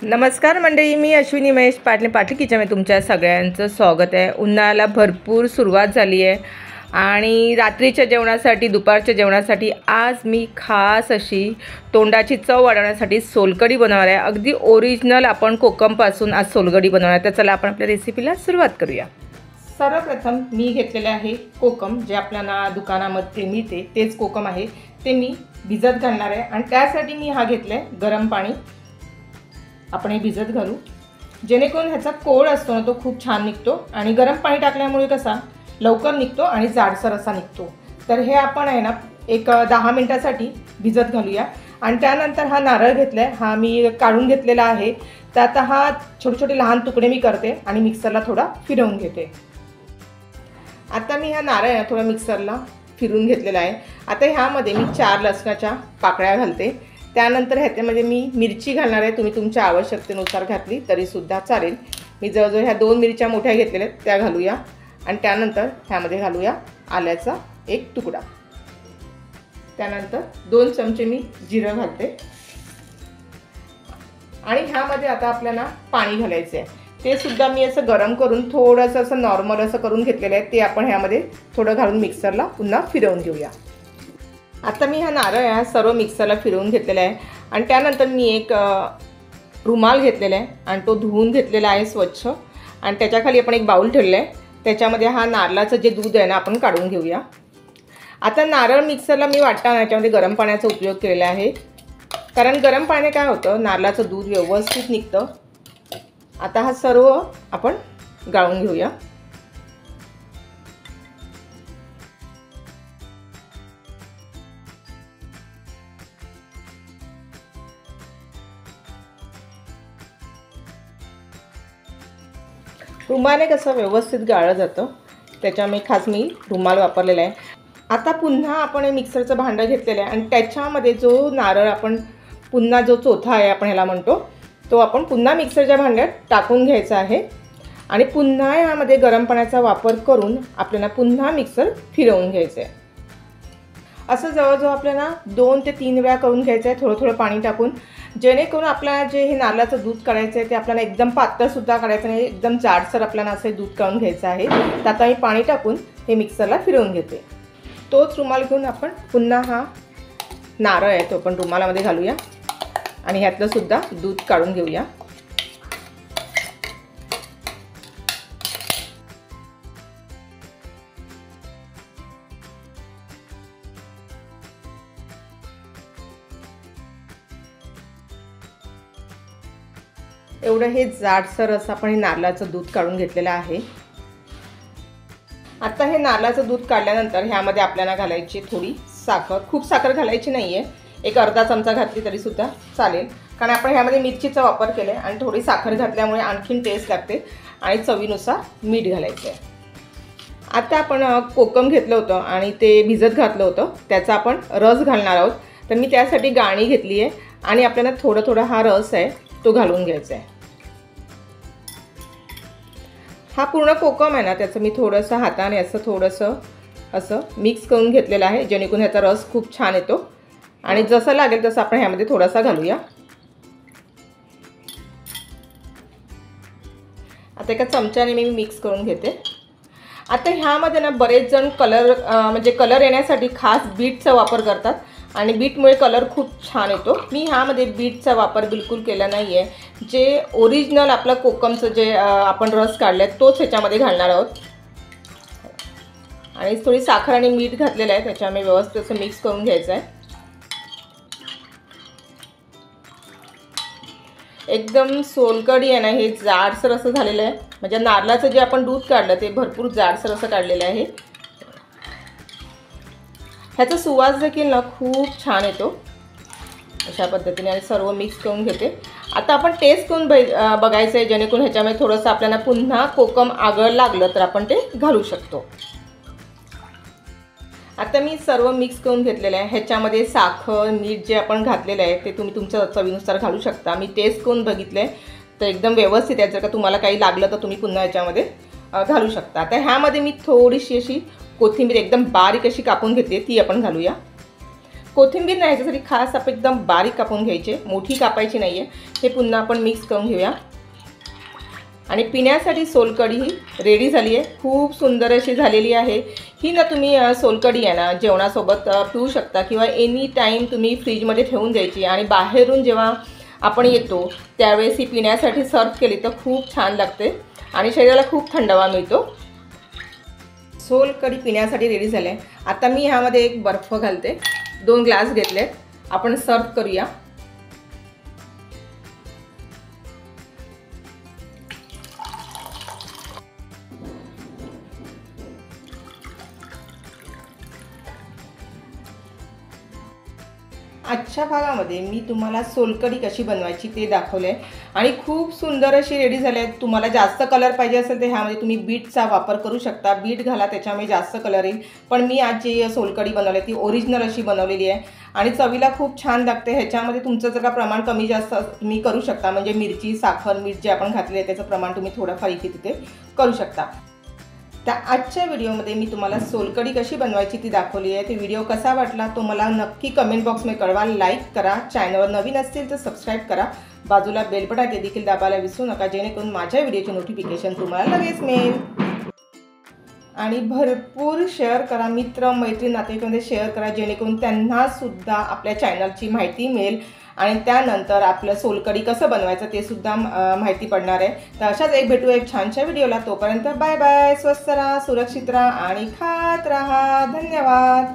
नमस्कार मंडळी, मी अश्विनी महेश पाटले पाटील किचनमध्ये तुमच्या सगळ्यांचं स्वागत आहे। उन्हाळ्याला भरपूर सुरुवात झाली आहे आणि रात्रीच्या जेवणासाठी दुपारच्या जेवणासाठी आज मी खास अशी तोंडाची चव वाढवण्यासाठी सोलकढी बनवणार आहे। अगदी ओरिजिनल आपण कोकमपासून आज सोलकढी बनवणार आहे। तर चला आपण आपल्या रेसिपीला सुरुवात करूया। सर्वप्रथम मी घेतलेले आहे कोकम, जे आपल्याला दुकानामध्ये मिळते तेच कोकम आहे, ते मी भिजत घालणार आहे आणि त्यासाठी मी हा घेतलाय गरम पाणी। आपण हे भिजत घालू जेणेकरून ह्याचा कोळ असतो ना तो खूप छान निघतो आणि गरम पाणी टाकल्यामुळे कसा लवकर निघतो आणि जाडसर असा निघतो। तर हे आपण आहे ना एक 10 मिनिटांसाठी भिजत घालूया। आणि त्यानंतर हा नारळ घेतलाय, हा मी काढून घेतलेला आहे। तर आता हा छोटे छोटे लहान तुकडे मी करते आणि मिक्सरला थोडा फिरवून घेते। आता मी हा नारळ थोडा मिक्सरला फिरवून घेतलेला आहे। आता ह्यामध्ये मी 4 लसणाच्या पाकळ्या घालते। त्यानंतर ह्याच्यामध्ये मी मिरची घालणार आहे, तुम्ही तुमच्या आवश्यकतेनुसार घातली तरी सुद्धा चालेल। मी जवळजवळ ह्या 2 मिरच्या मोठ्या घेतलेल्या आहेत त्या घालूया आणि त्यानंतर ह्यामध्ये घालूया आल्याचा एक तुकडा। त्यानंतर 2 चमचे मी जिरं घालते आणि ह्यामध्ये आता आपल्याला पाणी घालायचं आहे। ते सुद्धा मी असं गरम करून थोडंसं असं नॉर्मल असं करून घेतलेलं आहे। ते आपण ह्यामध्ये थोडं घालून मिक्सरला पुन्हा फिरवून घेऊया। आता मी हा नारळ हा सर्व मिक्सरला फिरवून घेतलेला आहे आणि त्यानंतर मी एक रुमाल घेतलेला आहे आणि तो धुवून घेतलेला आहे स्वच्छ आणि त्याच्याखाली आपण एक बाउल ठेवलेला आहे। त्याच्यामध्ये हा नारळाचं जे दूध आहे ना आपण काढून घेऊया। आता नारळ मिक्सरला मी वाटताना याच्यामध्ये गरम पाण्याचा उपयोग केलेला आहे, कारण गरम पाण्याने काय होतं नारळाचं दूध व्यवस्थित निघतं। आता हा सर्व आपण गाळून घेऊया। रुमालाने कसं व्यवस्थित गाळलं जातं, त्याच्यामुळे खास मी रुमाल वापरलेला आहे। आता पुन्हा आपण हे मिक्सरचं भांडं घेतलेलं आहे आणि त्याच्यामध्ये जो नारळ आपण पुन्हा जो चोथा आहे आपण ह्याला म्हणतो तो आपण पुन्हा मिक्सरच्या भांड्यात टाकून घ्यायचा आहे आणि पुन्हा यामध्ये गरम पाण्याचा वापर करून आपल्याला पुन्हा मिक्सर फिरवून घ्यायचं आहे। असं जवळजवळ आपल्याला 2 ते 3 वेळा करून घ्यायचं आहे, थोडं थोडं पाणी टाकून, जेणेकरून आपल्याला जे हे नारळाचं दूध काढायचं आहे ते आपल्याला एकदम पातळसुद्धा काढायचं नाही, एकदम जाडसर आपल्याला असं दूध काढून घ्यायचं आहे। तर आता मी पाणी टाकून हे मिक्सरला फिरवून घेते। तोच रुमाल घेऊन आपण पुन्हा हा नारळ आहे तो आपण रुमालामध्ये घालूया आणि ह्यातलं सुद्धा दूध काढून घेऊया। एवढं हे जाडसर असं आपण हे नारळाचं दूध काढून घेतलेलं आहे। आता हे नारळाचं दूध काढल्यानंतर ह्यामध्ये आपल्याला घालायची थोडी साखर, खूप साखर घालायची नाही आहे, एक अर्धा चमचा घातली तरी सुद्धा चालेल, कारण आपण ह्यामध्ये मिरचीचा वापर केला आहे आणि थोडी साखर घातल्यामुळे आणखीन टेस्ट लागते आणि चवीनुसार मीठ घालायचं आहे। आता आपण कोकम घेतलं होतं आणि ते भिजत घातलं होतं, त्याचा आपण रस घालणार आहोत। तर मी त्यासाठी गाळणी घेतली आहे आणि आपल्याला थोडं थोडं हा रस आहे तो घालून घ्यायचा आहे। हा पूर्ण कोकम आहे ना त्याचं मी थोडंसं हाताने असं थोडंसं असं मिक्स करून घेतलेलं आहे, जेणेकरून ह्याचा रस खूप छान येतो आणि जसं लागेल तसं आपण ह्यामध्ये थोडासा घालूया। आता एका चमच्याने मी मिक्स करून घेते। आता ह्यामध्ये ना बरेच जण म्हणजे कलर येण्यासाठी खास बीटचा वापर करतात आणि बीटमुळे कलर खूप छान येतो। मी ह्यामध्ये बीटचा वापर बिलकुल केला नाही आहे, जे ओरिजिनल आपलं कोकमचं जे आपण रस काढलं आहे तोच ह्याच्यामध्ये घालणार आहोत आणि थोडी साखर आणि मीठ घातलेलं आहे, त्याच्यामुळे व्यवस्थित असं मिक्स करून घ्यायचं आहे। एकदम सोलकढी आहे ना हे जाडसर असं झालेलं आहे, म्हणजे नारळाचं जे आपण दूध काढलं ते भरपूर जाडसर असं काढलेलं आहे। ह्याचा सुवास देखील ना खूप छान येतो अशा पद्धतीने आणि सर्व मिक्स करून घेते। आता आपण टेस्ट करून बघायचं आहे, जेणेकरून ह्याच्यामध्ये थोडंसं आपल्याला पुन्हा कोकम आगळ लागलं तर आपण ते घालू शकतो। आता मी सर्व मिक्स करून घेतलेलं आहे। ह्याच्यामध्ये साखर मीठ जे आपण घातलेलं आहे ते तुम्ही तुमच्या चवीनुसार घालू शकता। मी टेस्ट करून बघितलं आहे तर एकदम व्यवस्थित आहे, जर का तुम्हाला काही लागलं तर तुम्ही पुन्हा ह्याच्यामध्ये घालू शकता। आता ह्यामध्ये मी थोडीशी अशी कोथिंबीर एकदम बारीक अशी कापून घेतली ती आपण घालूया। कोथिंबीर नाही, ह्याच्यासाठी खास आपण एकदम बारीक कापून घ्यायचे, मोठी कापायची नाही आहे. हे पुन्हा आपण मिक्स करून घेऊया. आणि पिण्यासाठी सोलकढी ही रेडी झाली आहे. खूप सुंदर अशी झालेली आहे ही ना. तुम्ही सोलकढी आहे ना जेवणासोबत पिऊ शकता किंवा एनी टाईम तुम्ही फ्रीजमध्ये ठेवून द्यायची आणि बाहेरून जेव्हा आपण येतो त्यावेळेस ही पिण्यासाठी सर्व केली तर खूप छान लागते आणि शरीराला खूप थंडावा मिळतो. सोलकढी पिण्यासाठी रेडी झाले आहे. आता मी ह्यामध्ये एक बर्फ घालते. 2 ग्लास घेतले, आपण सर्व करूया. आजच्या भागामध्ये मी तुम्हाला सोलकढी कशी बनवायची ते दाखवले आणि खूप सुंदर अशी रेडी झाली आहे. तुम्हाला जास्त कलर पाहिजे असेल तर ह्यामध्ये तुम्ही बीटचा वापर करू शकता. बीट घाला, त्याच्यामुळे जास्त कलर येईल. पण मी आज जी सोलकढी बनवली ती ओरिजिनल अशी बनवलेली आहे आणि चवीला खूप छान लागते. ह्याच्यामध्ये तुमचं जर का प्रमाण कमी जास्त तुम्ही करू शकता, म्हणजे मिरची, साखर, मीठ जे आपण घातले त्याचं प्रमाण तुम्ही थोडंफार इथे तिथे करू शकता. त्या आजच्या व्हिडिओमध्ये मी तुम्हाला सोलकढी कशी बनवायची ती दाखवली आहे. ते व्हिडिओ कसा वाटला तो मला नक्की कमेंट बॉक्समध्ये कळवा. लाईक करा, चॅनलवर नवीन असतील तर सबस्क्राईब करा, बाजूला बेल बटन ते देखील दाबायला विसरू नका, जेणेकरून माझ्या व्हिडिओचे नोटिफिकेशन तुम्हाला लगेच मिळेल. आणि भरपूर शेअर करा, मित्र मैत्रीण नातेवाईकांमध्ये शेअर करा, जेणेकरून त्यांनासुद्धा आपल्या चॅनलची माहिती मिळेल आणि त्यानंतर आपलं सोलकढी कसं बनवायचं ते सुद्धा माहिती पडणार आहे. तर अशाच भेटू एक छानशा व्हिडिओला. तोपर्यंत बाय बाय. स्वस्त राहा, सुरक्षित राहा आणि खात राहा. धन्यवाद.